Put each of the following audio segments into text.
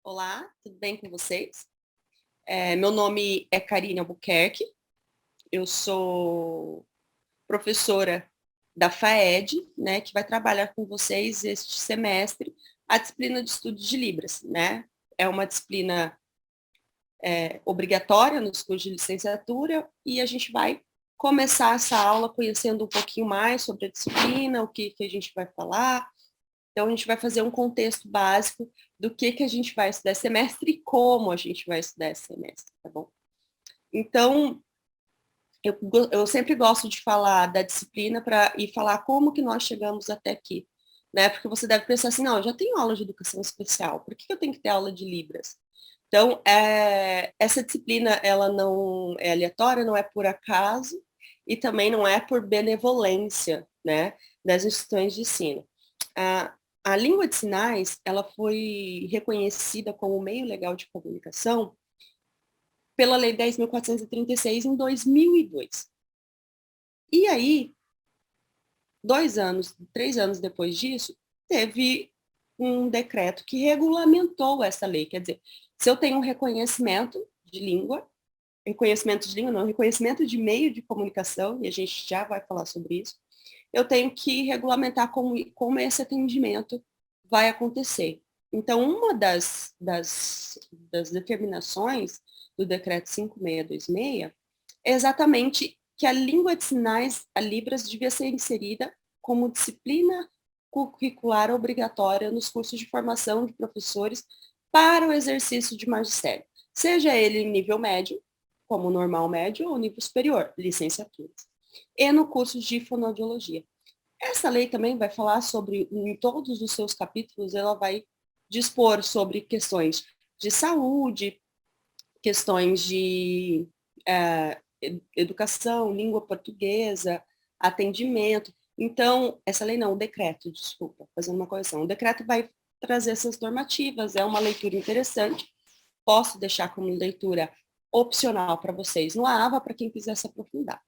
Olá, tudo bem com vocês? Meu nome é Karine Albuquerque, eu sou professora da FAED, né, que vai trabalhar com vocês este semestre a disciplina de estudos de Libras, né? É uma disciplina obrigatória nos cursos de licenciatura e a gente vai começar essa aula conhecendo um pouquinho mais sobre a disciplina, o que a gente vai falar. Então, a gente vai fazer um contexto básico do que a gente vai estudar esse semestre e como a gente vai estudar esse semestre, tá bom? Então, eu sempre gosto de falar da disciplina e falar como que nós chegamos até aqui, né? Porque você deve pensar assim, não, eu já tenho aula de educação especial, por que eu tenho que ter aula de Libras? Então, essa disciplina, ela não é aleatória, não é por acaso, e também não é por benevolência, né, das instituições de ensino. A língua de sinais, ela foi reconhecida como meio legal de comunicação pela Lei 10.436 em 2002. E aí, 3 anos depois disso, teve um decreto que regulamentou essa lei. Quer dizer, se eu tenho um reconhecimento de língua, não, reconhecimento de meio de comunicação, e a gente já vai falar sobre isso, eu tenho que regulamentar como esse atendimento vai acontecer. Então, uma das determinações do decreto 5626 é exatamente que a língua de sinais, a Libras, devia ser inserida como disciplina curricular obrigatória nos cursos de formação de professores para o exercício de magistério, seja ele em nível médio, como normal médio, ou nível superior, licenciaturas, e no curso de fonoaudiologia. Essa lei também vai falar sobre, em todos os seus capítulos, ela vai dispor sobre questões de saúde, questões de educação, língua portuguesa, atendimento. Então, essa lei não, o decreto, desculpa, fazendo uma correção. O decreto vai trazer essas normativas, é uma leitura interessante. Posso deixar como leitura opcional para vocês no AVA, para quem quiser se aprofundar.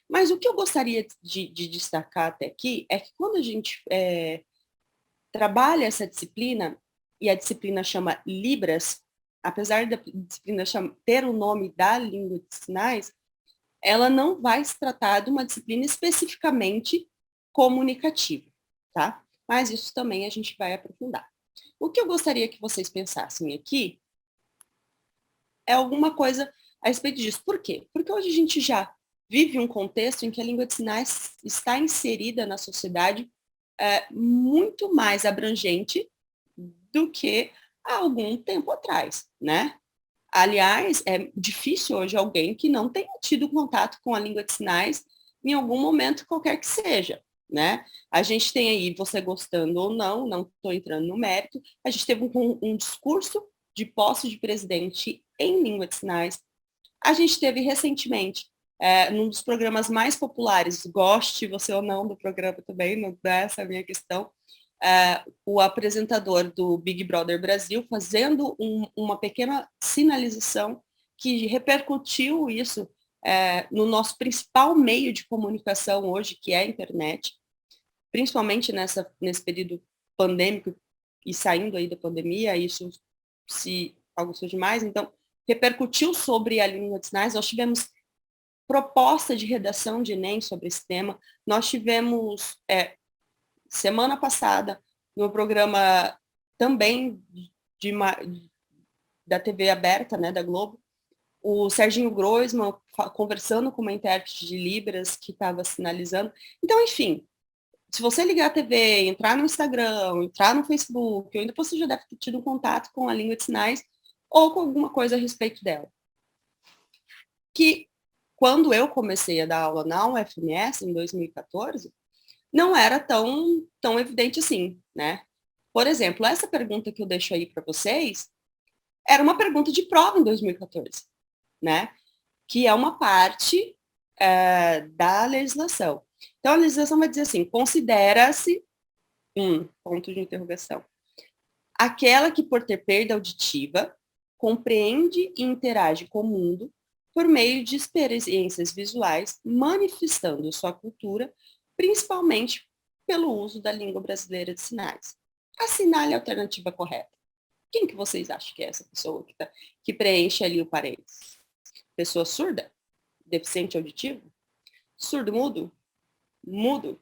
Mas o que eu gostaria de destacar até aqui é que quando a gente trabalha essa disciplina, e a disciplina chama Libras, apesar da disciplina ter o nome da língua de sinais, ela não vai se tratar de uma disciplina especificamente comunicativa, tá? Mas isso também a gente vai aprofundar. O que eu gostaria que vocês pensassem aqui é alguma coisa a respeito disso. Por quê? Porque hoje a gente já vive um contexto em que a língua de sinais está inserida na sociedade muito mais abrangente do que há algum tempo atrás, né? Aliás, é difícil hoje alguém que não tenha tido contato com a língua de sinais em algum momento qualquer que seja, né? A gente tem aí, você gostando ou não estou entrando no mérito, a gente teve um discurso de posse de presidente em língua de sinais. A gente teve recentemente, num dos programas mais populares, goste você ou não do programa também, não é essa a minha questão, o apresentador do Big Brother Brasil fazendo uma pequena sinalização que repercutiu isso no nosso principal meio de comunicação hoje, que é a internet, principalmente nesse período pandêmico e saindo aí da pandemia, isso se algo surge mais, então repercutiu sobre a língua de sinais. Nós tivemos proposta de redação de Enem sobre esse tema, nós tivemos semana passada, no programa também da TV aberta, né, da Globo, o Serginho Groisman conversando com uma intérprete de Libras que estava sinalizando. Então, enfim, se você ligar a TV, entrar no Instagram, entrar no Facebook, ainda você já deve ter tido um contato com a língua de sinais ou com alguma coisa a respeito dela. Que, quando eu comecei a dar aula na UFMS, em 2014, não era tão evidente assim, né? Por exemplo, essa pergunta que eu deixo aí para vocês era uma pergunta de prova em 2014, né? Que é uma parte da legislação. Então, a legislação vai dizer assim, considera-se, ponto de interrogação, aquela que, por ter perda auditiva, compreende e interage com o mundo por meio de experiências visuais, manifestando sua cultura, principalmente pelo uso da língua brasileira de sinais. Assinale a alternativa correta. Quem que vocês acham que é essa pessoa que preenche ali o parênteses? Pessoa surda? Deficiente auditivo? Surdo-mudo? Mudo?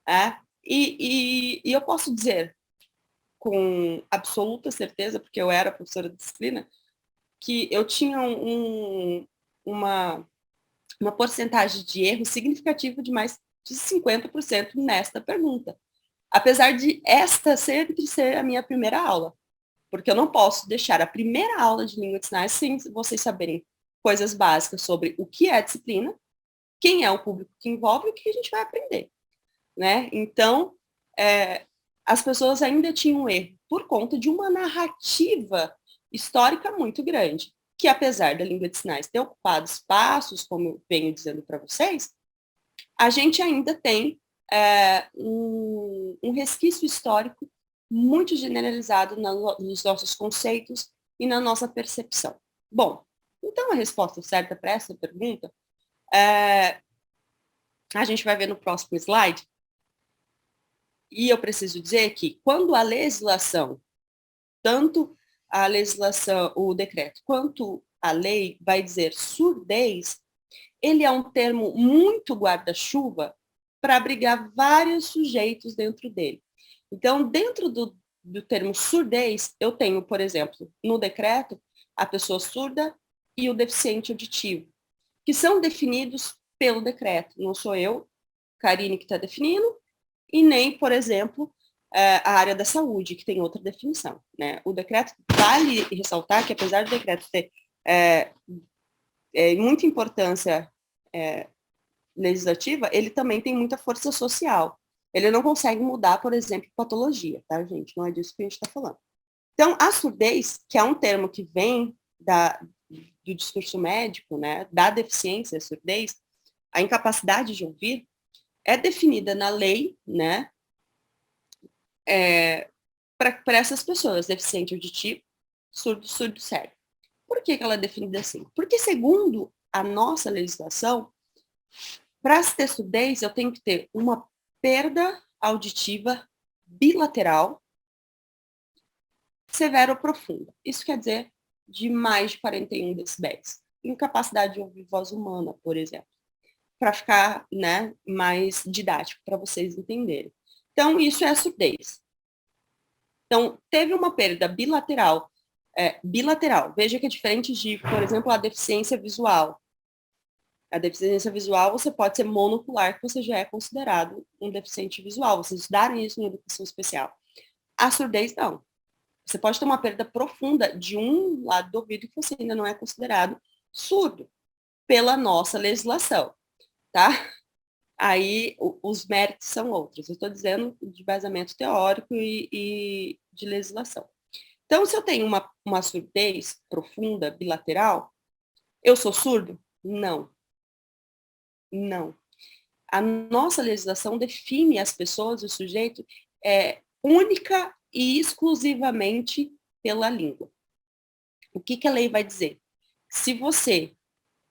É? E eu posso dizer com absoluta certeza, porque eu era professora de disciplina, que eu tinha uma porcentagem de erro significativa de mais de 50% nesta pergunta. Apesar de esta sempre ser a minha primeira aula, porque eu não posso deixar a primeira aula de língua de sinais sem vocês saberem coisas básicas sobre o que é a disciplina, quem é o público que envolve e o que a gente vai aprender, né? Então, as pessoas ainda tinham erro por conta de uma narrativa histórica muito grande, que apesar da língua de sinais ter ocupado espaços, como eu venho dizendo para vocês, a gente ainda tem um resquício histórico muito generalizado nos nossos conceitos e na nossa percepção. Bom, então a resposta certa para essa pergunta a gente vai ver no próximo slide. E eu preciso dizer que quando a legislação, tanto a legislação, o decreto, quanto a lei vai dizer surdez, ele é um termo muito guarda-chuva para abrigar vários sujeitos dentro dele. Então, dentro do termo surdez, eu tenho, por exemplo, no decreto, a pessoa surda e o deficiente auditivo, que são definidos pelo decreto. Não sou eu, Karine, que está definindo, e nem, por exemplo, a área da saúde, que tem outra definição, né? O decreto, vale ressaltar que, apesar do decreto ter muita importância legislativa, ele também tem muita força social. Ele não consegue mudar, por exemplo, patologia, tá, gente? Não é disso que a gente está falando. Então, a surdez, que é um termo que vem do discurso médico, né, da deficiência, a surdez, a incapacidade de ouvir, é definida na lei, né, para essas pessoas, deficiente auditivo, surdo cego. Por que ela é definida assim? Porque, segundo a nossa legislação, para ter surdez, eu tenho que ter uma perda auditiva bilateral severa ou profunda. Isso quer dizer de mais de 41 decibéis. Incapacidade de ouvir voz humana, por exemplo, para ficar, né, mais didático para vocês entenderem. Então, isso é a surdez. Então, teve uma perda bilateral. Bilateral. Veja que é diferente de, por exemplo, a deficiência visual. A deficiência visual, você pode ser monocular, que você já é considerado um deficiente visual. Vocês estudaram isso em educação especial. A surdez, não. Você pode ter uma perda profunda de um lado do ouvido que você ainda não é considerado surdo pela nossa legislação, tá? Aí os méritos são outros. Eu estou dizendo de baseamento teórico e de legislação. Então, se eu tenho uma surdez profunda, bilateral, eu sou surdo? Não. Não. A nossa legislação define as pessoas, o sujeito, única e exclusivamente pela língua. O que a lei vai dizer? Se você,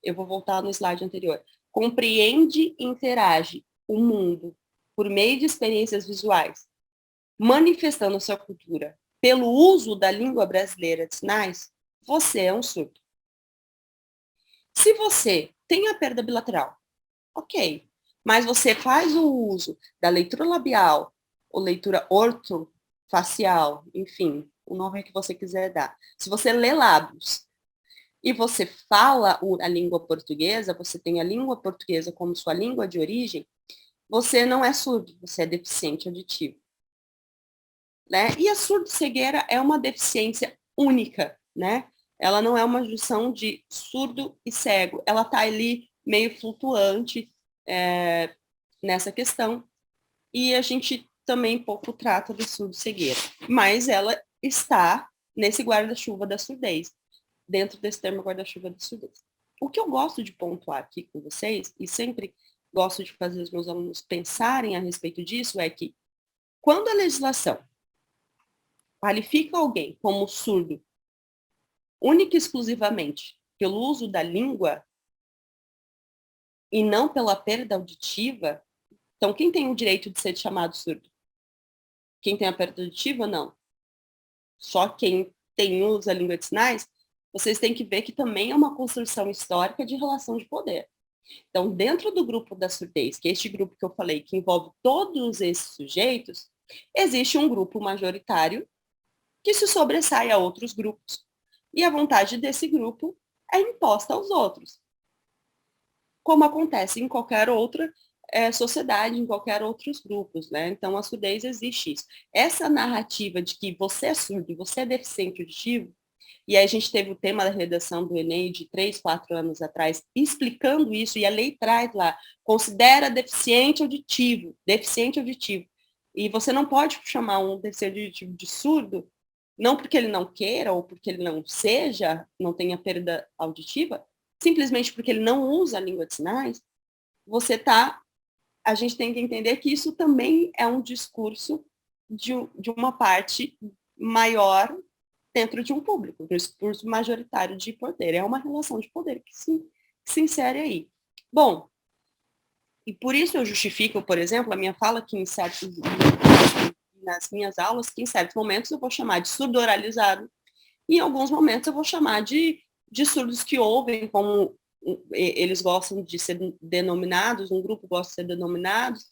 eu vou voltar no slide anterior, compreende e interage o mundo por meio de experiências visuais, manifestando sua cultura pelo uso da língua brasileira de sinais, você é um surdo. Se você tem a perda bilateral, ok, mas você faz o uso da leitura labial ou leitura ortofacial, enfim, o nome que você quiser dar. Se você lê lábios e você fala a língua portuguesa, você tem a língua portuguesa como sua língua de origem, você não é surdo, você é deficiente auditivo. Né? E a surdo-cegueira é uma deficiência única, né? Ela não é uma junção de surdo e cego, ela está ali meio flutuante nessa questão, e a gente também pouco trata de surdo-cegueira, mas ela está nesse guarda-chuva da surdez, dentro desse termo guarda-chuva da surdez. O que eu gosto de pontuar aqui com vocês, e sempre gosto de fazer os meus alunos pensarem a respeito disso, é que quando a legislação qualifica alguém como surdo única e exclusivamente pelo uso da língua e não pela perda auditiva, então quem tem o direito de ser chamado surdo? Quem tem a perda auditiva, não. só quem usa a língua de sinais, vocês têm que ver que também é uma construção histórica de relação de poder. Então, dentro do grupo da surdez, que é este grupo que eu falei, que envolve todos esses sujeitos, existe um grupo majoritário que se sobressai a outros grupos. E a vontade desse grupo é imposta aos outros. Como acontece em qualquer outra sociedade, em qualquer outros grupos, né? Então, a surdez existe isso. Essa narrativa de que você é surdo, você é deficiente auditivo, e aí a gente teve o tema da redação do Enem de 3, 4 anos atrás, explicando isso, e a lei traz lá, considera deficiente auditivo, e você não pode chamar um deficiente auditivo de surdo, não porque ele não queira, ou porque ele não seja, não tenha perda auditiva, simplesmente porque ele não usa a língua de sinais, a gente tem que entender que isso também é um discurso de uma parte maior dentro de um público, do discurso majoritário de poder. É uma relação de poder que se insere aí. Bom, e por isso eu justifico, por exemplo, a minha fala que nas minhas aulas, que em certos momentos eu vou chamar de surdo oralizado, e em alguns momentos eu vou chamar de surdos que ouvem, como eles gostam de ser denominados, um grupo gosta de ser denominados,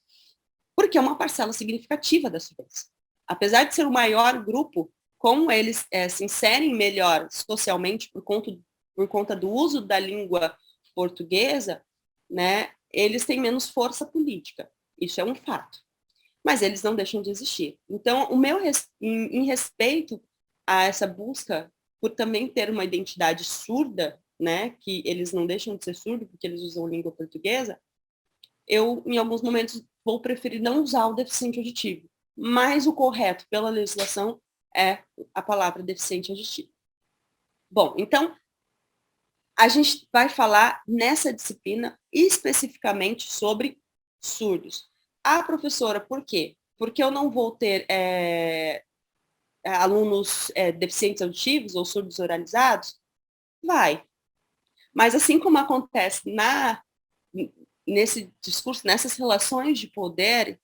porque é uma parcela significativa da surdez. Apesar de ser o maior grupo, como eles se inserem melhor socialmente por conta do uso da língua portuguesa, né, eles têm menos força política. Isso é um fato. Mas eles não deixam de existir. Então, em respeito a essa busca por também ter uma identidade surda, né, que eles não deixam de ser surdos porque eles usam língua portuguesa, eu, em alguns momentos, vou preferir não usar o deficiente auditivo. Mas o correto pela legislação é a palavra deficiente auditivo. Bom, então, a gente vai falar nessa disciplina especificamente sobre surdos. Ah, professora, por quê? Porque eu não vou ter alunos deficientes auditivos ou surdos oralizados? Vai. Mas assim como acontece nesse discurso, nessas relações de poder,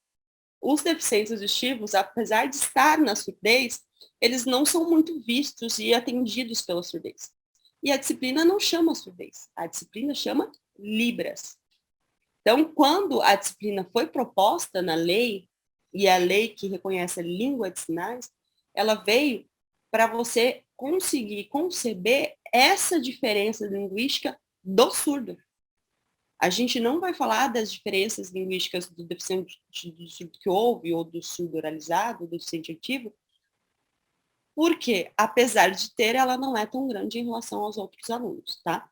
os deficientes auditivos, apesar de estar na surdez, eles não são muito vistos e atendidos pela surdez. E a disciplina não chama surdez, a disciplina chama Libras. Então, quando a disciplina foi proposta na lei, e a lei que reconhece a língua de sinais, ela veio para você conseguir conceber essa diferença linguística do surdo. A gente não vai falar das diferenças linguísticas do deficiente do surdo que ouve, ou do surdo oralizado, do deficiente ativo, porque, apesar de ter, ela não é tão grande em relação aos outros alunos, tá?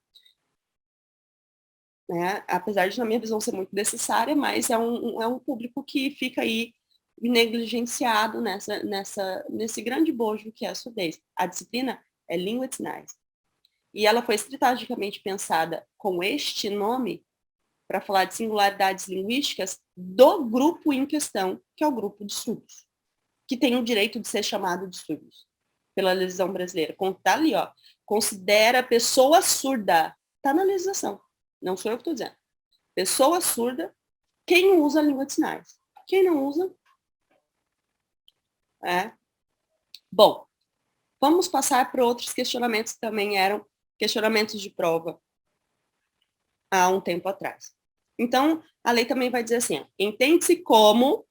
Né? Apesar de, na minha visão, ser muito necessária, mas é um público que fica aí negligenciado nesse grande bojo que é a surdez. A disciplina é língua de sinais. E ela foi estrategicamente pensada com este nome para falar de singularidades linguísticas do grupo em questão, que é o grupo de surdos, que tem o direito de ser chamado de surdos pela legislação brasileira. Está ali, ó, considera pessoa surda. Está na legislação. Não sou eu que estou dizendo. Pessoa surda, quem usa a língua de sinais. Quem não usa, Bom, vamos passar para outros questionamentos que também eram questionamentos de prova há um tempo atrás. Então, a lei também vai dizer assim, entende-se como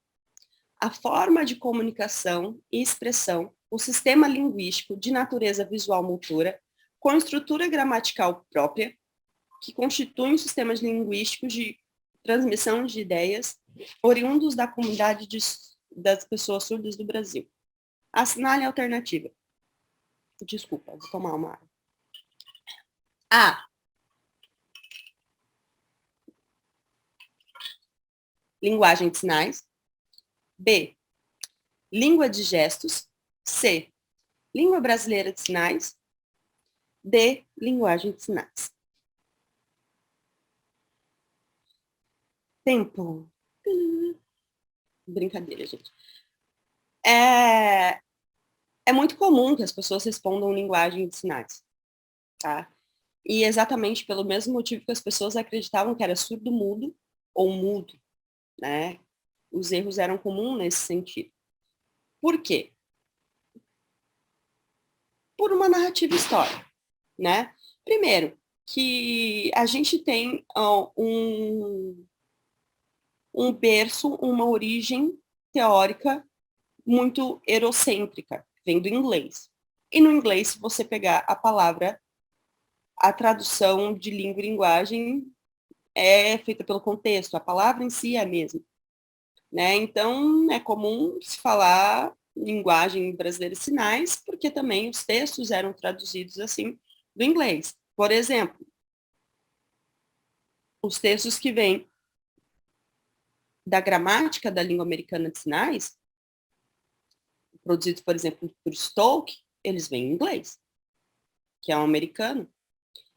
a forma de comunicação e expressão, o sistema linguístico de natureza visual motora, com estrutura gramatical própria, que constituem sistemas linguísticos de transmissão de ideias oriundos da comunidade das pessoas surdas do Brasil. Assinale a alternativa. Desculpa, vou tomar uma água. A. Linguagem de sinais. B. Língua de gestos. C. Língua brasileira de sinais. D. Linguagem de sinais. Tempo. Brincadeira, gente. É muito comum que as pessoas respondam linguagem de sinais, tá? E exatamente pelo mesmo motivo que as pessoas acreditavam que era surdo-mudo ou mudo, né? Os erros eram comuns nesse sentido. Por quê? por uma narrativa histórica, né? Primeiro, que a gente tem um berço, uma origem teórica muito eurocêntrica, vem do inglês. E no inglês, se você pegar a palavra, a tradução de língua e linguagem é feita pelo contexto, a palavra em si é a mesma. Né? Então, é comum se falar linguagem brasileira e sinais, porque também os textos eram traduzidos assim do inglês. Por exemplo, os textos que vêm da gramática da língua americana de sinais, produzidos, por exemplo, por Stoke, eles vêm em inglês, que é um americano,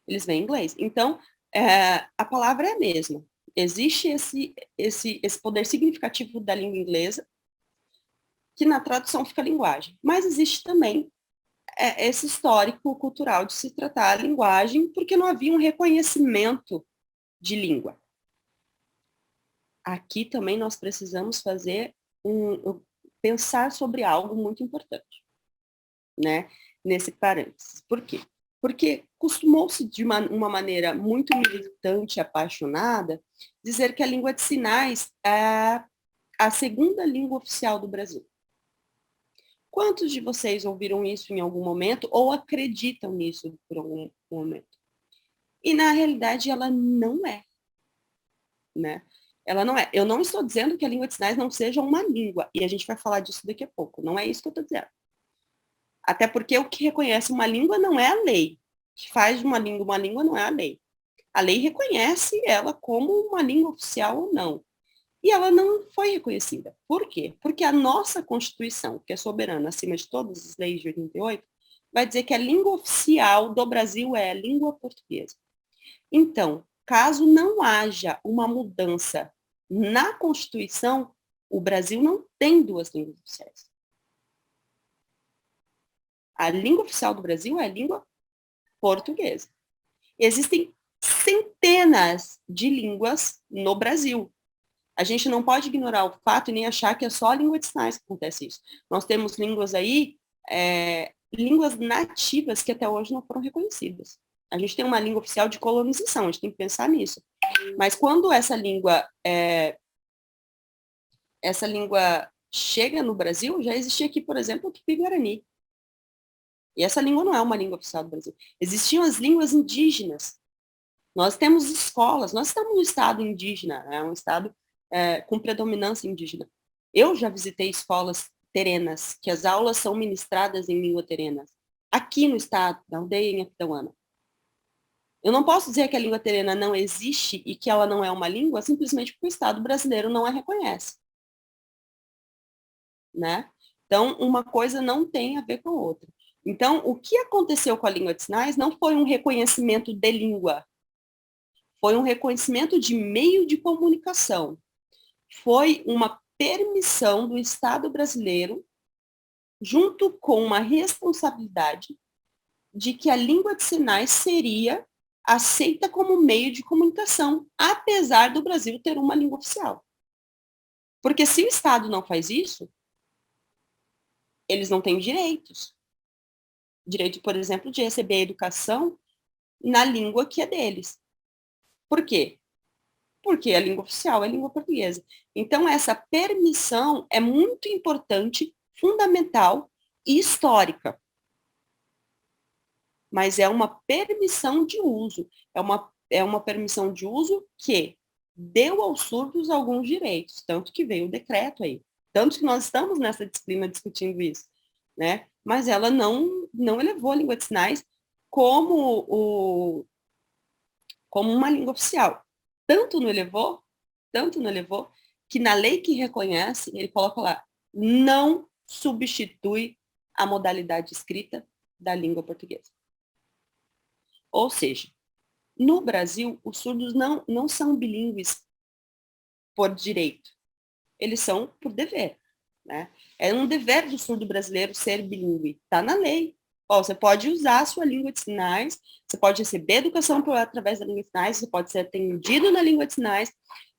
eles vêm em inglês. Então, a palavra é a mesma. Existe esse poder significativo da língua inglesa, que na tradução fica linguagem. Mas existe também esse histórico cultural de se tratar a linguagem, porque não havia um reconhecimento de língua. Aqui também nós precisamos fazer pensar sobre algo muito importante, né? Nesse parênteses. Por quê? Porque costumou-se, de uma maneira muito militante, apaixonada, dizer que a língua de sinais é a segunda língua oficial do Brasil. Quantos de vocês ouviram isso em algum momento ou acreditam nisso por algum momento? E, na realidade, ela não é, né? Ela não é. Eu não estou dizendo que a língua de sinais não seja uma língua, e a gente vai falar disso daqui a pouco. Não é isso que eu estou dizendo. Até porque o que reconhece uma língua não é a lei. O que faz de uma língua não é a lei. A lei reconhece ela como uma língua oficial ou não. E ela não foi reconhecida. Por quê? Porque a nossa Constituição, que é soberana acima de todas as leis de 88, vai dizer que a língua oficial do Brasil é a língua portuguesa. Então, caso não haja uma mudança na Constituição, o Brasil não tem duas línguas oficiais. A língua oficial do Brasil é a língua portuguesa. Existem centenas de línguas no Brasil. A gente não pode ignorar o fato e nem achar que é só a língua de sinais que acontece isso. Nós temos línguas aí, línguas nativas que até hoje não foram reconhecidas. A gente tem uma língua oficial de colonização, a gente tem que pensar nisso. Mas quando essa língua chega no Brasil, já existia aqui, por exemplo, o Tupi-Guarani. E essa língua não é uma língua oficial do Brasil. Existiam as línguas indígenas. Nós temos escolas, nós estamos no estado indígena, é um estado com predominância indígena. Eu já visitei escolas terenas, que as aulas são ministradas em língua terena, aqui no estado, da aldeia em Aquidauana. Eu não posso dizer que a língua terena não existe e que ela não é uma língua simplesmente porque o Estado brasileiro não a reconhece. Né? Então, uma coisa não tem a ver com a outra. Então, o que aconteceu com a língua de sinais não foi um reconhecimento de língua, foi um reconhecimento de meio de comunicação. Foi uma permissão do Estado brasileiro, junto com uma responsabilidade, de que a língua de sinais seria aceita como meio de comunicação, apesar do Brasil ter uma língua oficial. Porque se o Estado não faz isso, eles não têm direitos. Direito, por exemplo, de receber educação na língua que é deles. Por quê? Porque a língua oficial é a língua portuguesa. Então, essa permissão é muito importante, fundamental e histórica. Mas é uma permissão de uso. É uma permissão de uso que deu aos surdos alguns direitos, tanto que veio o decreto aí. Tanto que nós estamos nessa disciplina discutindo isso, né? Mas ela não elevou a língua de sinais como uma língua oficial. Tanto não elevou, que na lei que reconhece, ele coloca lá, não substitui a modalidade escrita da língua portuguesa. Ou seja, no Brasil, os surdos não são bilíngues por direito, eles são por dever. Né? É um dever do surdo brasileiro ser bilíngue, está na lei. Você pode usar a sua língua de sinais, você pode receber educação através da língua de sinais, você pode ser atendido na língua de sinais.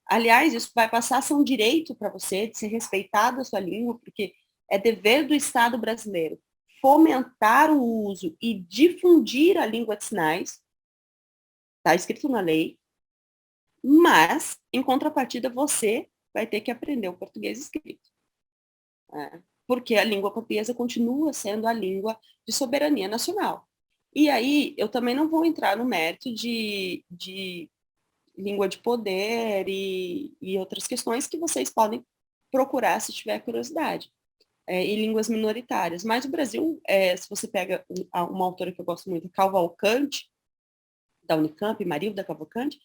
Aliás, isso vai passar a ser um direito para você de ser respeitado a sua língua, porque é dever do Estado brasileiro fomentar o uso e difundir a língua de sinais, está escrito na lei, mas, em contrapartida, você vai ter que aprender o português escrito. Porque a língua portuguesa continua sendo a língua de soberania nacional. E aí, eu também não vou entrar no mérito de língua de poder e outras questões que vocês podem procurar se tiver curiosidade. E línguas minoritárias. Mas o Brasil, se você pega uma autora que eu gosto muito, Cavalcante, da Unicamp, Marilda Cavalcante,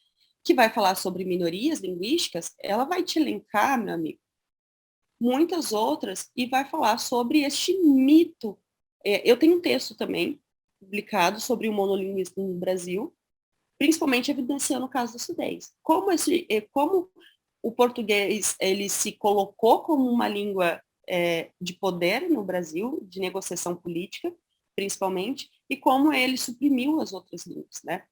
que vai falar sobre minorias linguísticas, ela vai te elencar, meu amigo, muitas outras, e vai falar sobre este mito. Eu tenho um texto também, publicado, sobre o monolinguismo no Brasil, principalmente evidenciando o caso do Sudeste. Como o português ele se colocou como uma língua de poder no Brasil, de negociação política, principalmente, e como ele suprimiu as outras línguas, né?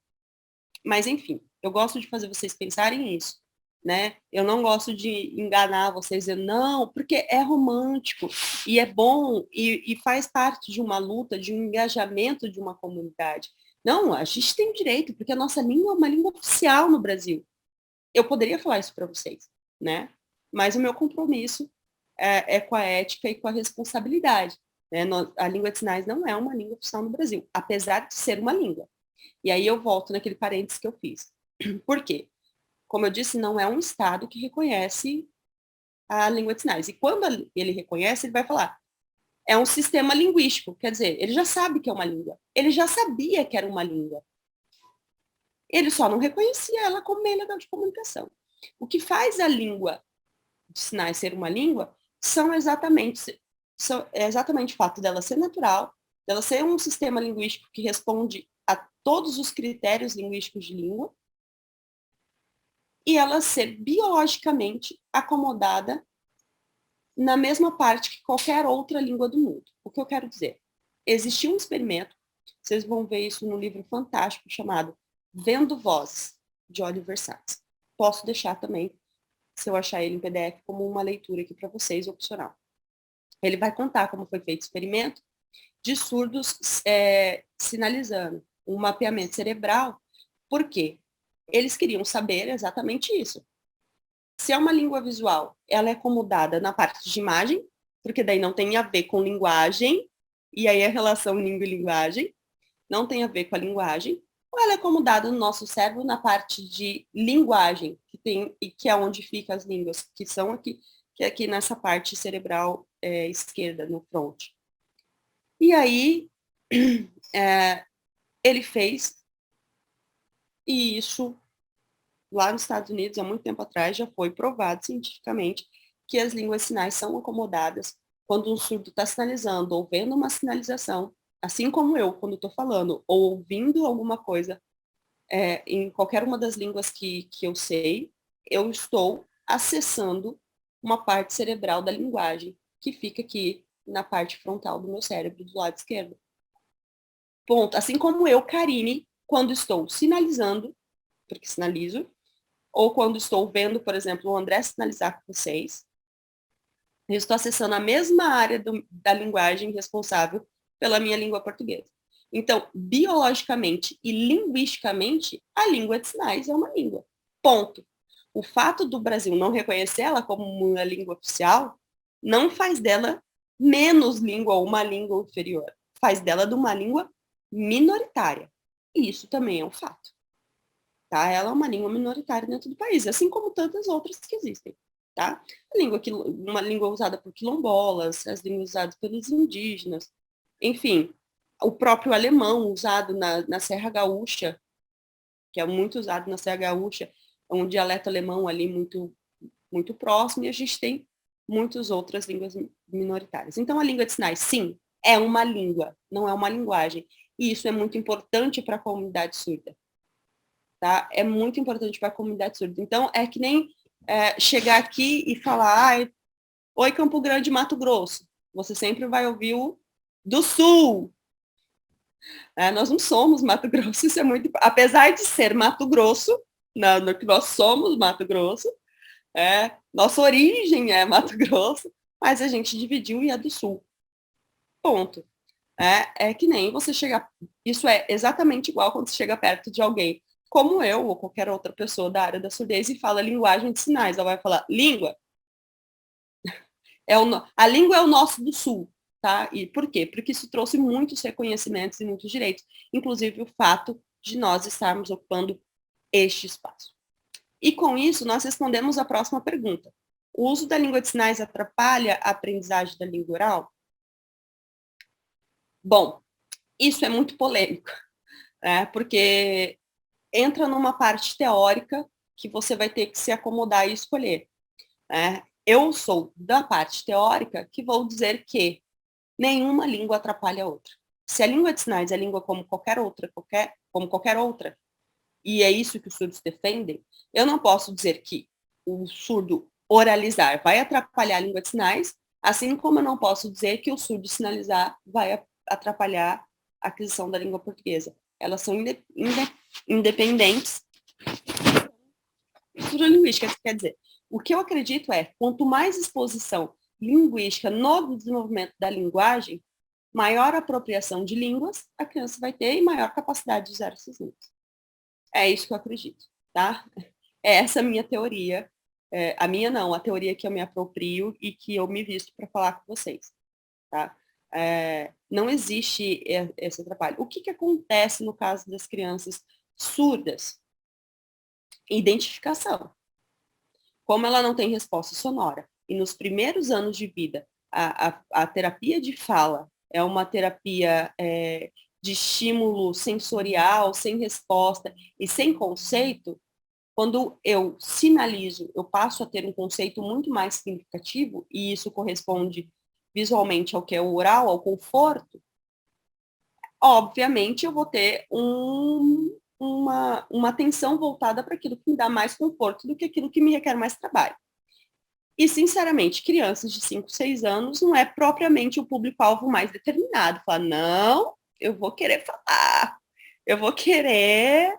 Mas, enfim, eu gosto de fazer vocês pensarem isso, né? Eu não gosto de enganar vocês dizendo, não, porque é romântico, e é bom, e faz parte de uma luta, de um engajamento de uma comunidade. Não, a gente tem direito, porque a nossa língua é uma língua oficial no Brasil. Eu poderia falar isso para vocês, né? Mas o meu compromisso é com a ética e com a responsabilidade. Né? A língua de sinais não é uma língua oficial no Brasil, apesar de ser uma língua. E aí eu volto naquele parênteses que eu fiz. Por quê? Como eu disse, não é um Estado que reconhece a língua de sinais. E quando ele reconhece, ele vai falar, é um sistema linguístico. Quer dizer, ele já sabe que é uma língua. Ele já sabia que era uma língua. Ele só não reconhecia ela como meio legal de comunicação. O que faz a língua de sinais ser uma língua é exatamente o fato dela ser natural, dela ser um sistema linguístico que responde a todos os critérios linguísticos de língua, e ela ser biologicamente acomodada na mesma parte que qualquer outra língua do mundo. O que eu quero dizer? Existiu um experimento, vocês vão ver isso no livro fantástico chamado Vendo Vozes, de Oliver Sacks. Posso deixar também, se eu achar ele em PDF, como uma leitura aqui para vocês, opcional. Ele vai contar como foi feito o experimento de surdos sinalizando um mapeamento cerebral. Por quê? Eles queriam saber exatamente isso. Se é uma língua visual, ela é acomodada na parte de imagem, porque daí não tem a ver com linguagem, e aí a relação língua e linguagem não tem a ver com a linguagem, ou ela é acomodada no nosso cérebro na parte de linguagem, que é onde ficam as línguas, que são aqui, que é aqui nessa parte cerebral esquerda, no front. E aí, ele fez, e isso, lá nos Estados Unidos, há muito tempo atrás, já foi provado cientificamente que as línguas sinais são acomodadas quando um surdo está sinalizando ou vendo uma sinalização, assim como eu, quando estou falando, ou ouvindo alguma coisa, em qualquer uma das línguas que eu sei, eu estou acessando uma parte cerebral da linguagem, que fica aqui na parte frontal do meu cérebro, do lado esquerdo. Ponto. Assim como eu, Karine, quando estou sinalizando, porque sinalizo, ou quando estou vendo, por exemplo, o André sinalizar com vocês, eu estou acessando a mesma área da linguagem responsável pela minha língua portuguesa. Então, biologicamente e linguisticamente, a língua de sinais é uma língua. Ponto. O fato do Brasil não reconhecer ela como uma língua oficial não faz dela menos língua ou uma língua inferior. Faz dela de uma língua minoritária. E isso também é um fato. Tá? Ela é uma língua minoritária dentro do país, assim como tantas outras que existem. Tá? Uma língua usada por quilombolas, as línguas usadas pelos indígenas, enfim, o próprio alemão usado na Serra Gaúcha, que é muito usado na Serra Gaúcha, é um dialeto alemão ali muito, muito próximo, e a gente tem muitas outras línguas minoritárias. Então, a língua de sinais, sim, é uma língua, não é uma linguagem. E isso é muito importante para a comunidade surda. Tá? É muito importante para a comunidade surda. Então, é que nem chegar aqui e falar, oi, Campo Grande, Mato Grosso. Você sempre vai ouvir o do Sul. Nós não somos Mato Grosso, isso é muito... Apesar de ser Mato Grosso, no que nós somos Mato Grosso, nossa origem é Mato Grosso, mas a gente dividiu e é do Sul. Ponto. É que nem você chegar... Isso é exatamente igual quando você chega perto de alguém, como eu ou qualquer outra pessoa da área da surdez, e fala linguagem de sinais. Ela vai falar, língua? A língua é o nosso do sul, tá? E por quê? Porque isso trouxe muitos reconhecimentos e muitos direitos, inclusive o fato de nós estarmos ocupando este espaço. E com isso, nós respondemos a próxima pergunta. O uso da língua de sinais atrapalha a aprendizagem da língua oral? Bom, isso é muito polêmico, né? Porque entra numa parte teórica que você vai ter que se acomodar e escolher, né? Eu sou da parte teórica que vou dizer que nenhuma língua atrapalha a outra. Se a língua de sinais é língua como qualquer outra, como qualquer outra, e é isso que os surdos defendem, eu não posso dizer que o surdo oralizar vai atrapalhar a língua de sinais, assim como eu não posso dizer que o surdo sinalizar vai atrapalhar a aquisição da língua portuguesa. Elas são independentes. Surdolinguística, quer dizer, o que eu acredito é, quanto mais exposição linguística no desenvolvimento da linguagem, maior apropriação de línguas a criança vai ter e maior capacidade de usar essas línguas. É isso que eu acredito, tá? É essa a minha teoria. A minha não, a teoria que eu me aproprio e que eu me visto para falar com vocês, tá? Não existe esse atrapalho. O que acontece no caso das crianças surdas? Identificação. Como ela não tem resposta sonora, e nos primeiros anos de vida, a terapia de fala é uma terapia de estímulo sensorial, sem resposta e sem conceito, quando eu sinalizo, eu passo a ter um conceito muito mais significativo, e isso corresponde visualmente ao que é o oral, ao conforto, obviamente eu vou ter uma atenção voltada para aquilo que me dá mais conforto do que aquilo que me requer mais trabalho. E, sinceramente, crianças de 5, 6 anos não é propriamente o público-alvo mais determinado. Fala, não, eu vou querer falar, eu vou querer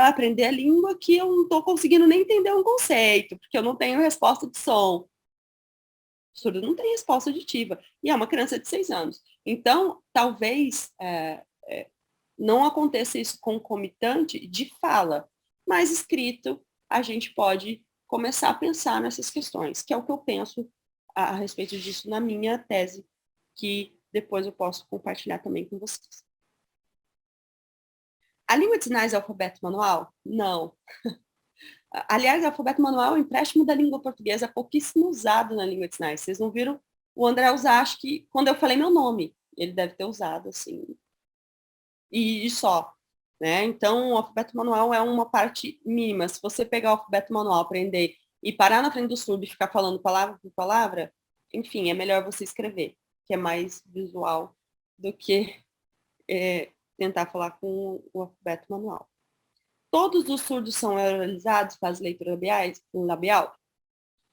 aprender a língua que eu não estou conseguindo nem entender um conceito, porque eu não tenho resposta de som. O surdo não tem resposta auditiva. E é uma criança de 6 anos. Então, talvez não aconteça isso concomitante de fala, mas escrito a gente pode começar a pensar nessas questões, que é o que eu penso a respeito disso na minha tese, que depois eu posso compartilhar também com vocês. A língua de sinais é alfabeto manual? Não. Aliás, o alfabeto manual é um empréstimo da língua portuguesa, pouquíssimo usado na língua de sinais. Vocês não viram o André usar, acho que quando eu falei meu nome, ele deve ter usado, assim, e só. Né? Então, o alfabeto manual é uma parte mínima. Se você pegar o alfabeto manual, aprender e parar na frente do surdo e ficar falando palavra por palavra, enfim, é melhor você escrever, que é mais visual do que tentar falar com o alfabeto manual. Todos os surdos são oralizados, fazem leitura labial?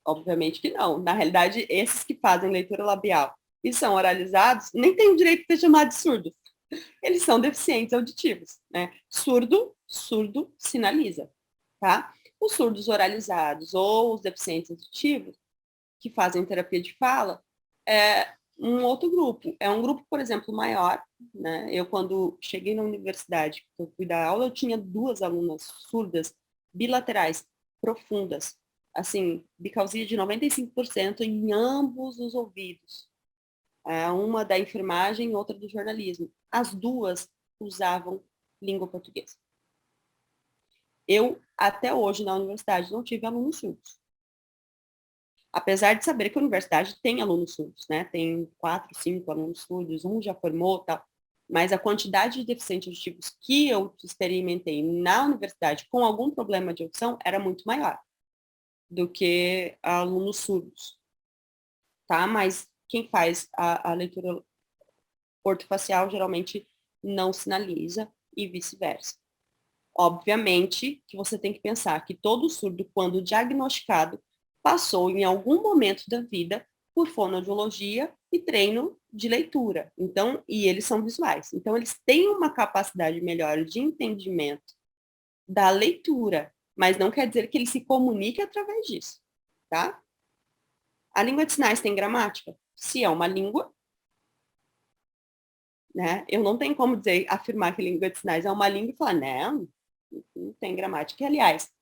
Obviamente que não. Na realidade, esses que fazem leitura labial e são oralizados, nem têm o direito de ser chamados de surdos. Eles são deficientes auditivos, né? Surdo sinaliza, tá? Os surdos oralizados ou os deficientes auditivos que fazem terapia de fala é um outro grupo. É um grupo, por exemplo, maior, né? Eu, quando cheguei na universidade, eu fui dar aula, eu tinha 2 alunas surdas bilaterais profundas, assim, bicausia de 95% em ambos os ouvidos, uma da enfermagem e outra do jornalismo. As duas usavam língua portuguesa. Eu, até hoje, na universidade, não tive alunos surdos. Apesar de saber que a universidade tem alunos surdos, né? Tem 4, 5 alunos surdos, um já formou, tal. Mas a quantidade de deficientes auditivos que eu experimentei na universidade com algum problema de audição era muito maior do que alunos surdos, tá? Mas quem faz a leitura ortofacial geralmente não sinaliza e vice-versa. Obviamente que você tem que pensar que todo surdo, quando diagnosticado, passou em algum momento da vida por fonoaudiologia e treino de leitura. Então, e eles são visuais. Então, eles têm uma capacidade melhor de entendimento da leitura, mas não quer dizer que ele se comunique através disso, tá? A língua de sinais tem gramática? Se é uma língua, né? Eu não tenho como dizer, afirmar que língua de sinais é uma língua e falar, não tem gramática. E, aliás,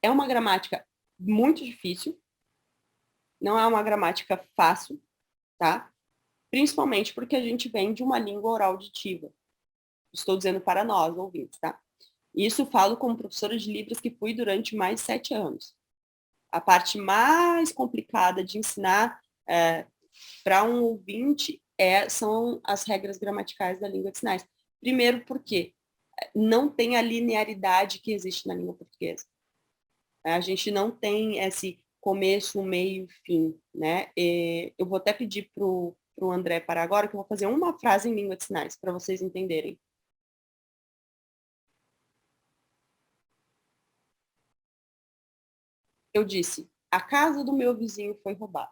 é uma gramática muito difícil, não é uma gramática fácil, tá? Principalmente porque a gente vem de uma língua oral auditiva. Estou dizendo para nós, ouvintes, tá? Isso falo como professora de Libras que fui durante mais de 7 anos. A parte mais complicada de ensinar para um ouvinte são as regras gramaticais da língua de sinais. Primeiro, porque não tem a linearidade que existe na língua portuguesa. A gente não tem esse começo, meio, fim, né? Eu vou até pedir para o André para agora, que eu vou fazer uma frase em língua de sinais, para vocês entenderem. Eu disse, a casa do meu vizinho foi roubada.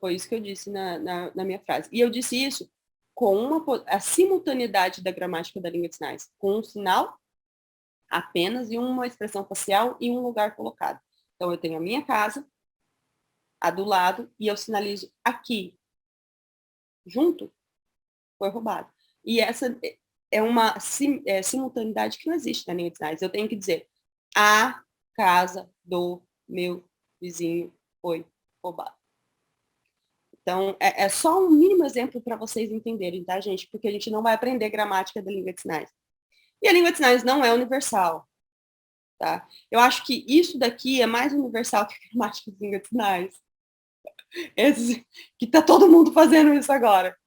Foi isso que eu disse na minha frase. E eu disse isso com a simultaneidade da gramática da língua de sinais, com um sinal apenas e uma expressão facial e um lugar colocado. Então, eu tenho a minha casa, a do lado, e eu sinalizo aqui, junto, foi roubado. E essa é uma simultaneidade que não existe na língua de sinais. Eu tenho que dizer, a casa do meu vizinho foi roubada. Então, é só um mínimo exemplo para vocês entenderem, tá, gente? Porque a gente não vai aprender gramática da língua de sinais. E a língua de sinais não é universal, tá? Eu acho que isso daqui é mais universal que a gramática da língua de sinais. Que tá todo mundo fazendo isso agora.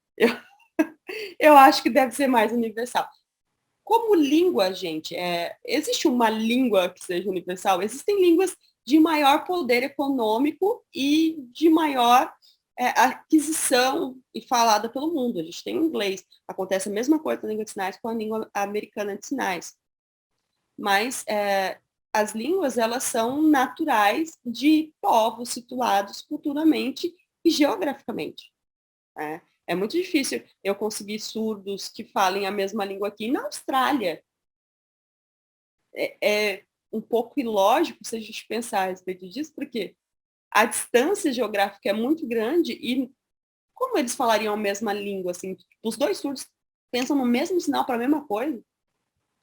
Eu acho que deve ser mais universal. Como língua, gente, existe uma língua que seja universal? Existem línguas de maior poder econômico e de maior aquisição e falada pelo mundo. A gente tem o inglês. Acontece a mesma coisa na língua de sinais com a língua americana de sinais. Mas as línguas, elas são naturais de povos situados culturalmente e geograficamente. É muito difícil eu conseguir surdos que falem a mesma língua aqui. Na Austrália, é um pouco ilógico se a gente pensar a respeito disso, porque a distância geográfica é muito grande e como eles falariam a mesma língua, assim, os dois surdos pensam no mesmo sinal para a mesma coisa,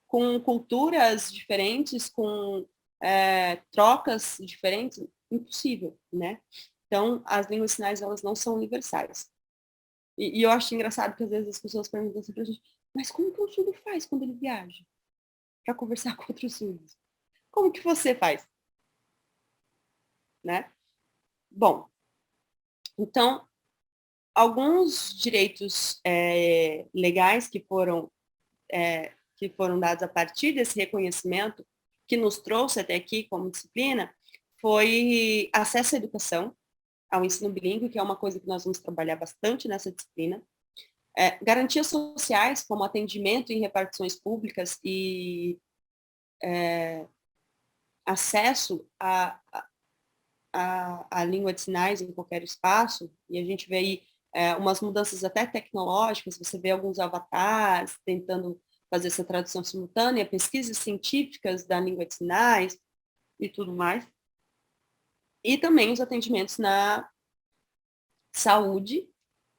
com culturas diferentes, com trocas diferentes, impossível, né? Então, as línguas de sinais, elas não são universais. E eu acho engraçado que às vezes as pessoas perguntam assim pra gente, mas como que um surdo faz quando ele viaja para conversar com outros surdos? Como que você faz? Né? Bom, então, alguns direitos legais que foram dados a partir desse reconhecimento que nos trouxe até aqui como disciplina foi acesso à educação, ao ensino bilíngue, que é uma coisa que nós vamos trabalhar bastante nessa disciplina. Garantias sociais, como atendimento em repartições públicas e acesso à língua de sinais em qualquer espaço, e a gente vê aí umas mudanças até tecnológicas, você vê alguns avatares tentando fazer essa tradução simultânea, pesquisas científicas da língua de sinais e tudo mais. E também os atendimentos na saúde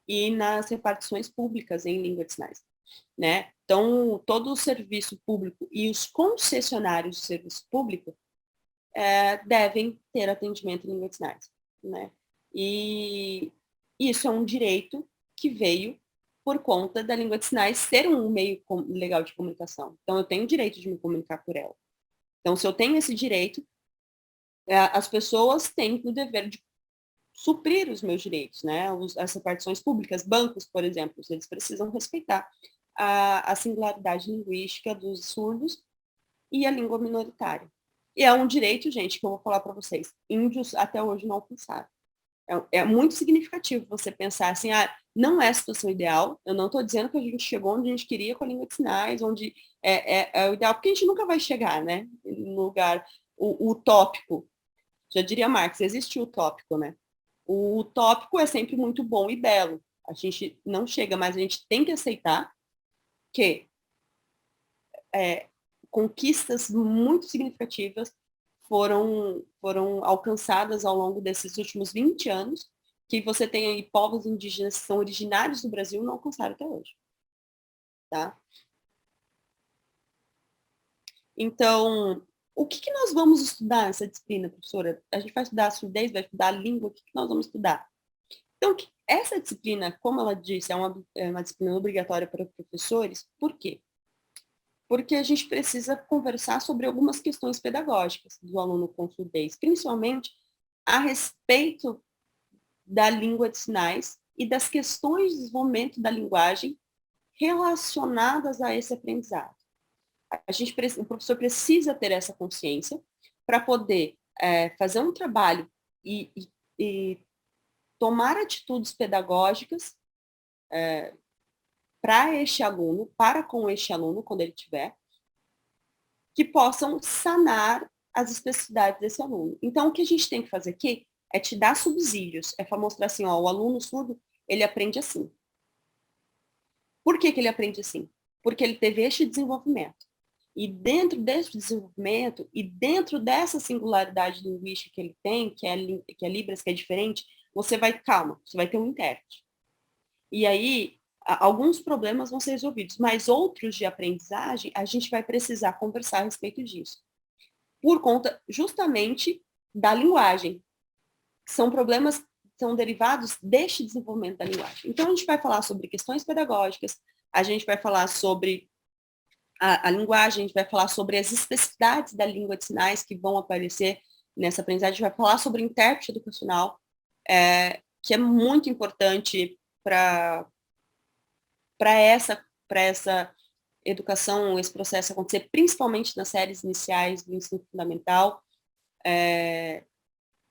e nas repartições públicas em língua de sinais, né? Então, todo o serviço público e os concessionários de serviço público devem ter atendimento em língua de sinais, né? E isso é um direito que veio por conta da língua de sinais ser um meio legal de comunicação. Então, eu tenho o direito de me comunicar por ela. Então, se eu tenho esse direito, as pessoas têm o dever de suprir os meus direitos, né? As repartições públicas, bancos, por exemplo, eles precisam respeitar a singularidade linguística dos surdos e a língua minoritária. E é um direito, gente, que eu vou falar para vocês, índios até hoje não alcançaram. É muito significativo você pensar assim, não é a situação ideal, eu não estou dizendo que a gente chegou onde a gente queria com a língua de sinais, onde é o ideal, porque a gente nunca vai chegar, né, no lugar, o utópico, já diria Marx, existe o utópico, né, o utópico é sempre muito bom e belo, a gente não chega, mas a gente tem que aceitar que conquistas muito significativas foram alcançadas ao longo desses últimos 20 anos que você tem aí povos indígenas que são originários do Brasil não alcançaram até hoje. Tá? Então, o que nós vamos estudar nessa disciplina, professora? A gente vai estudar a surdez, vai estudar a língua, o que nós vamos estudar? Então, essa disciplina, como ela disse, é uma disciplina obrigatória para professores. Por quê? Porque a gente precisa conversar sobre algumas questões pedagógicas do aluno com surdez, principalmente a respeito da língua de sinais e das questões de desenvolvimento da linguagem relacionadas a esse aprendizado. O professor precisa ter essa consciência para poder fazer um trabalho e tomar atitudes pedagógicas para com este aluno, quando ele tiver, que possam sanar as especificidades desse aluno. Então, o que a gente tem que fazer aqui é te dar subsídios, é para mostrar assim, ó, o aluno surdo, ele aprende assim. Por que ele aprende assim? Porque ele teve este desenvolvimento. E dentro desse desenvolvimento, e dentro dessa singularidade linguística que ele tem, que é Libras, que é diferente, você vai ter um intérprete. E aí, alguns problemas vão ser resolvidos, mas outros de aprendizagem, a gente vai precisar conversar a respeito disso. Por conta, justamente, da linguagem. São problemas que são derivados deste desenvolvimento da linguagem. Então, a gente vai falar sobre questões pedagógicas, a gente vai falar sobre a linguagem, a gente vai falar sobre as especificidades da língua de sinais que vão aparecer nessa aprendizagem, a gente vai falar sobre intérprete educacional, que é muito importante para essa educação, esse processo acontecer, principalmente nas séries iniciais do ensino fundamental,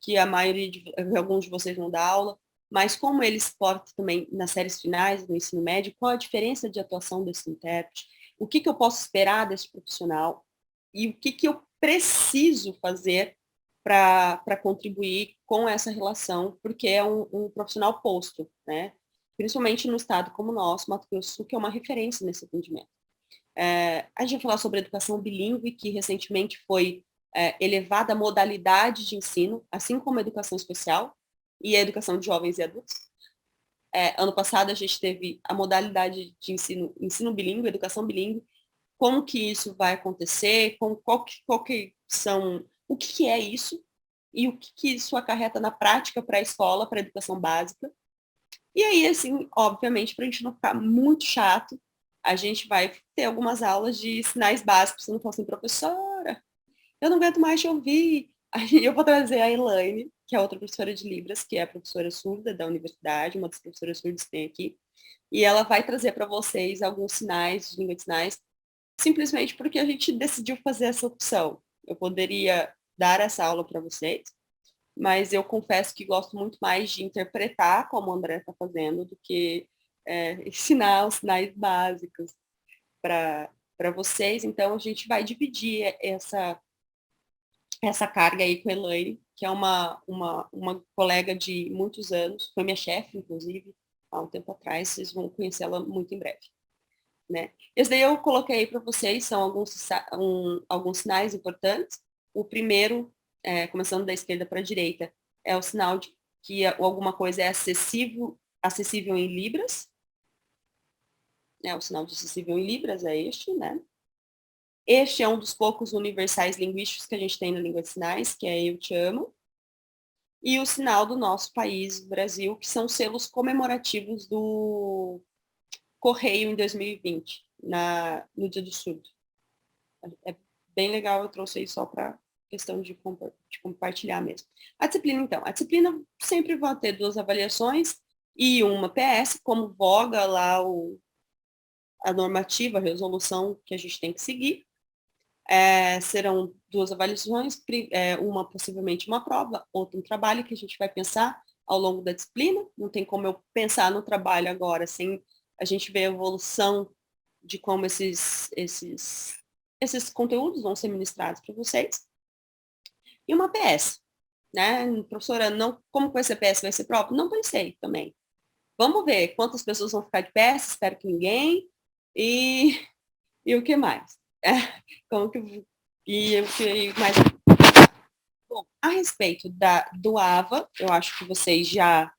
que a maioria alguns de vocês não dá aula, mas como ele exporta também nas séries finais do ensino médio, qual a diferença de atuação desse intérprete, o que eu posso esperar desse profissional e o que eu preciso fazer para contribuir com essa relação, porque é um profissional posto, né? Principalmente no estado como o nosso, Mato Grosso do Sul, que é uma referência nesse atendimento. A gente vai falar sobre educação bilíngue, que recentemente foi elevada a modalidade de ensino, assim como a educação especial e a educação de jovens e adultos. Ano passado a gente teve a modalidade de ensino bilíngue, educação bilíngue, como que isso vai acontecer, o que é isso e o que isso acarreta na prática para a escola, para a educação básica. E aí, assim, obviamente, para a gente não ficar muito chato, a gente vai ter algumas aulas de sinais básicos. Você não fala assim, professora, eu não aguento mais te ouvir. Aí eu vou trazer a Elaine, que é outra professora de Libras, que é a professora surda da universidade, uma das professoras surdas que tem aqui, e ela vai trazer para vocês alguns sinais de língua de sinais, simplesmente porque a gente decidiu fazer essa opção. Eu poderia dar essa aula para vocês, mas eu confesso que gosto muito mais de interpretar, como o André está fazendo, do que ensinar os sinais básicos para vocês. Então, a gente vai dividir essa carga aí com a Elaine, que é uma colega de muitos anos, foi minha chefe, inclusive, há um tempo atrás, vocês vão conhecê-la muito em breve. Né? Esse daí eu coloquei para vocês, são alguns sinais importantes. O primeiro, começando da esquerda para a direita, é o sinal de que alguma coisa é acessível em libras. O sinal de acessível em libras é este, né? Este é um dos poucos universais linguísticos que a gente tem na língua de sinais, que é Eu Te Amo. E o sinal do nosso país, Brasil, que são selos comemorativos do Correio em 2020, no Dia do Surdo. É bem legal, eu trouxe aí só para questão de compartilhar mesmo. A disciplina sempre vai ter 2 avaliações e uma PS, como voga lá a normativa, a resolução que a gente tem que seguir. Serão 2 avaliações, uma possivelmente uma prova, outra um trabalho que a gente vai pensar ao longo da disciplina. Não tem como eu pensar no trabalho agora sem a gente ver a evolução de como esses conteúdos vão ser ministrados para vocês. E uma PS, né? Professora, não, como que vai ser PS? Vai ser prova? Não pensei também. Vamos ver quantas pessoas vão ficar de PS, espero que ninguém. E o que mais? Como que e o que mais? Bom, a respeito do AVA, eu acho que vocês já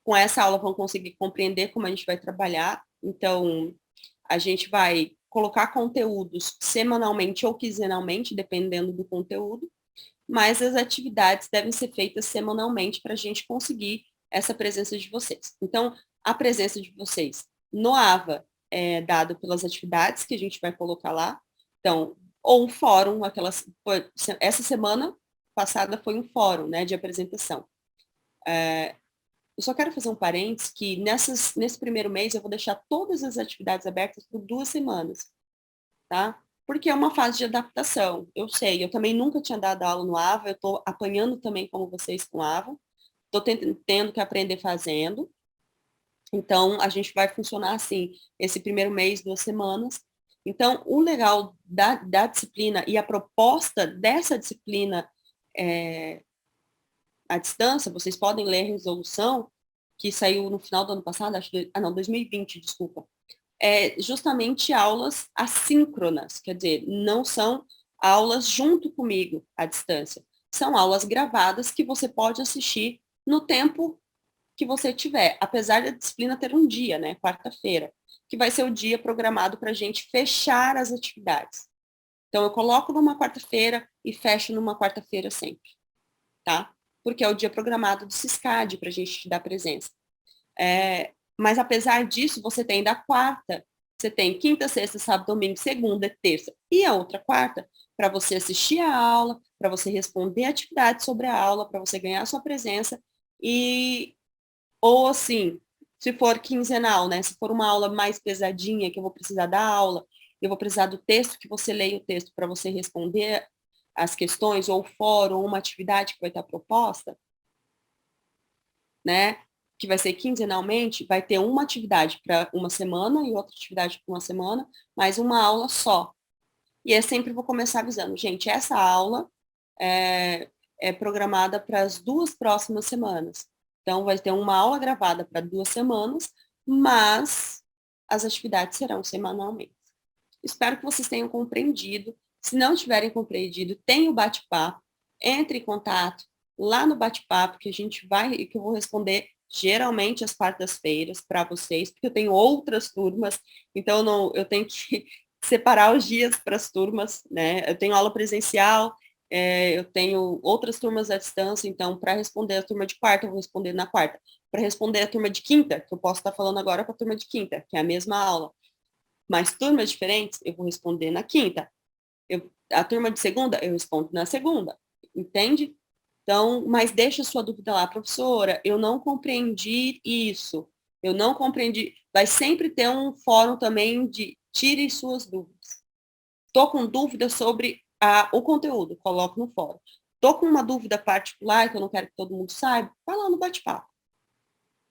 com essa aula vão conseguir compreender como a gente vai trabalhar. Então, a gente vai colocar conteúdos semanalmente ou quinzenalmente, dependendo do conteúdo, mas as atividades devem ser feitas semanalmente para a gente conseguir essa presença de vocês. Então, a presença de vocês no AVA é dada pelas atividades que a gente vai colocar lá. Então, ou um fórum, essa semana passada foi um fórum, né, de apresentação. Eu só quero fazer um parênteses que nesse primeiro mês eu vou deixar todas as atividades abertas por 2 semanas, tá? Porque é uma fase de adaptação, eu sei, eu também nunca tinha dado aula no AVA, eu estou apanhando também como vocês com AVA, estou tendo que aprender fazendo, então a gente vai funcionar assim, esse primeiro mês, 2 semanas. Então, o legal da disciplina e a proposta dessa disciplina à distância, vocês podem ler a resolução que saiu no final do ano passado, 2020, desculpa, justamente aulas assíncronas, quer dizer, não são aulas junto comigo à distância, são aulas gravadas que você pode assistir no tempo que você tiver, apesar da disciplina ter um dia, né, quarta-feira, que vai ser o dia programado para a gente fechar as atividades. Então, eu coloco numa quarta-feira e fecho numa quarta-feira sempre, tá? Porque é o dia programado do CISCAD para a gente te dar presença. Mas apesar disso, você tem da quarta, você tem quinta, sexta, sábado, domingo, segunda, terça e a outra quarta para você assistir a aula, para você responder atividades sobre a aula, para você ganhar a sua presença ou assim, se for quinzenal, né? Se for uma aula mais pesadinha, que eu vou precisar da aula, eu vou precisar do texto, que você leia o texto para você responder as questões, ou fórum, ou uma atividade que vai estar proposta, né? Que vai ser quinzenalmente, vai ter uma atividade para uma semana e outra atividade para uma semana, mais uma aula só. E eu sempre vou começar avisando, gente, essa aula é programada para as 2 próximas semanas. Então, vai ter uma aula gravada para 2 semanas, mas as atividades serão semanalmente. Espero que vocês tenham compreendido. Se não tiverem compreendido, tem o bate-papo. Entre em contato lá no bate-papo que que eu vou responder geralmente às quartas-feiras para vocês, porque eu tenho outras turmas, então eu tenho que separar os dias para as turmas, né? Eu tenho aula presencial, eu tenho outras turmas à distância, então, para responder a turma de quarta, eu vou responder na quarta. Para responder a turma de quinta, que eu posso estar falando agora para a turma de quinta, que é a mesma aula, mas turmas diferentes, eu vou responder na quinta. A turma de segunda, eu respondo na segunda, entende? Então, mas deixa a sua dúvida lá, professora, eu não compreendi isso, eu não compreendi. Vai sempre ter um fórum também de tire suas dúvidas. Estou com dúvida sobre o conteúdo, coloco no fórum. Estou com uma dúvida particular que eu não quero que todo mundo saiba, vai lá no bate-papo.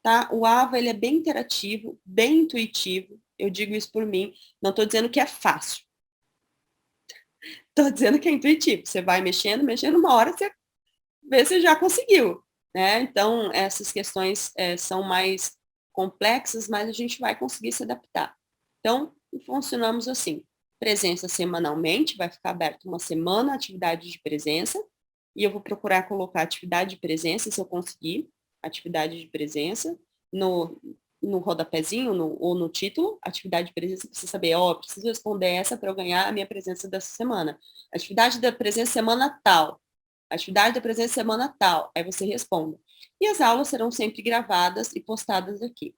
Tá? O AVA ele é bem interativo, bem intuitivo, eu digo isso por mim, não estou dizendo que é fácil. Estou dizendo que é intuitivo. Você vai mexendo, uma hora você vê se já conseguiu. Né? Então, essas questões são mais complexas, mas a gente vai conseguir se adaptar. Então, funcionamos assim. Presença semanalmente, vai ficar aberto uma semana atividade de presença, e eu vou procurar colocar atividade de presença, se eu conseguir, atividade de presença, no rodapézinho ou no título, atividade de presença, para você saber, preciso responder essa para eu ganhar a minha presença dessa semana. Atividade da presença semana tal. Atividade da presença semana tal. Aí você responde. E as aulas serão sempre gravadas e postadas aqui.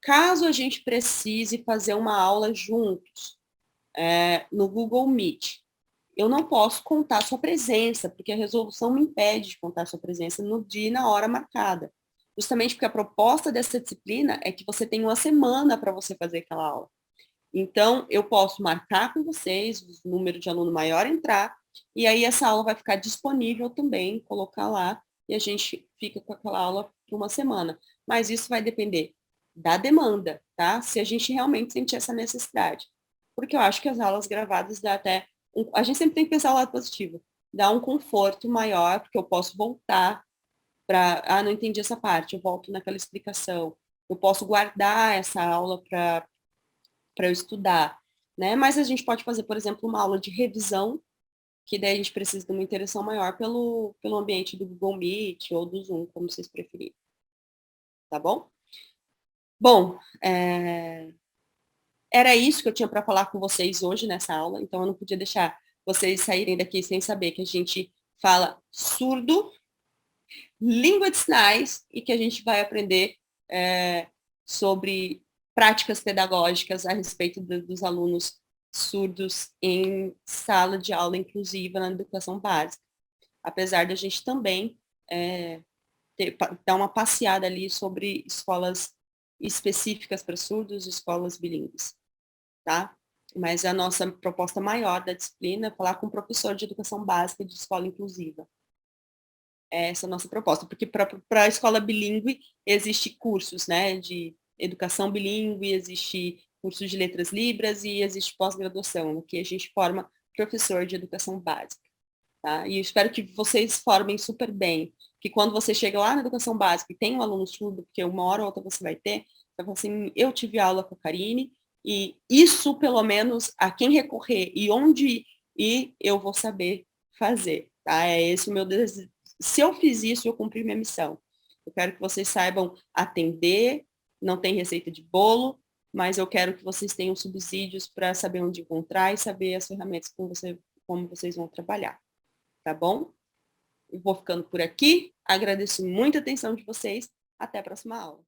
Caso a gente precise fazer uma aula juntos, no Google Meet, eu não posso contar sua presença, porque a resolução me impede de contar sua presença no dia e na hora marcada. Justamente porque a proposta dessa disciplina é que você tem uma semana para você fazer aquela aula. Então, eu posso marcar com vocês, o número de aluno maior entrar, e aí essa aula vai ficar disponível também, colocar lá, e a gente fica com aquela aula por uma semana. Mas isso vai depender da demanda, tá? Se a gente realmente sentir essa necessidade. Porque eu acho que as aulas gravadas dá até... a gente sempre tem que pensar o lado positivo. Dá um conforto maior, porque eu posso voltar para... não entendi essa parte, eu volto naquela explicação. Eu posso guardar essa aula para eu estudar, né? Mas a gente pode fazer, por exemplo, uma aula de revisão, que daí a gente precisa de uma interação maior pelo ambiente do Google Meet ou do Zoom, como vocês preferirem. tá bom? Bom, era isso que eu tinha para falar com vocês hoje nessa aula, então eu não podia deixar vocês saírem daqui sem saber que a gente fala surdo, língua de sinais e que a gente vai aprender sobre práticas pedagógicas a respeito dos alunos surdos em sala de aula inclusiva na educação básica. Apesar de a gente também dar uma passeada ali sobre escolas específicas para surdos, escolas bilíngues, tá? Mas a nossa proposta maior da disciplina é falar com o professor de educação básica de escola inclusiva. Essa é a nossa proposta, porque para a escola bilíngue existe cursos, né, de educação bilíngue, existe cursos de letras libras e existe pós-graduação, que a gente forma professor de educação básica, tá? E eu espero que vocês formem super bem, que quando você chega lá na educação básica e tem um aluno surdo, porque uma hora ou outra você vai ter, você vai falar assim, eu tive aula com a Karine, e isso, pelo menos, a quem recorrer e onde ir, eu vou saber fazer, tá? É esse o meu desejo. Se eu fiz isso, eu cumpri minha missão. Eu quero que vocês saibam atender, não tem receita de bolo, mas eu quero que vocês tenham subsídios para saber onde encontrar e saber as ferramentas como vocês vão trabalhar, tá bom? Eu vou ficando por aqui, agradeço muito a atenção de vocês, até a próxima aula.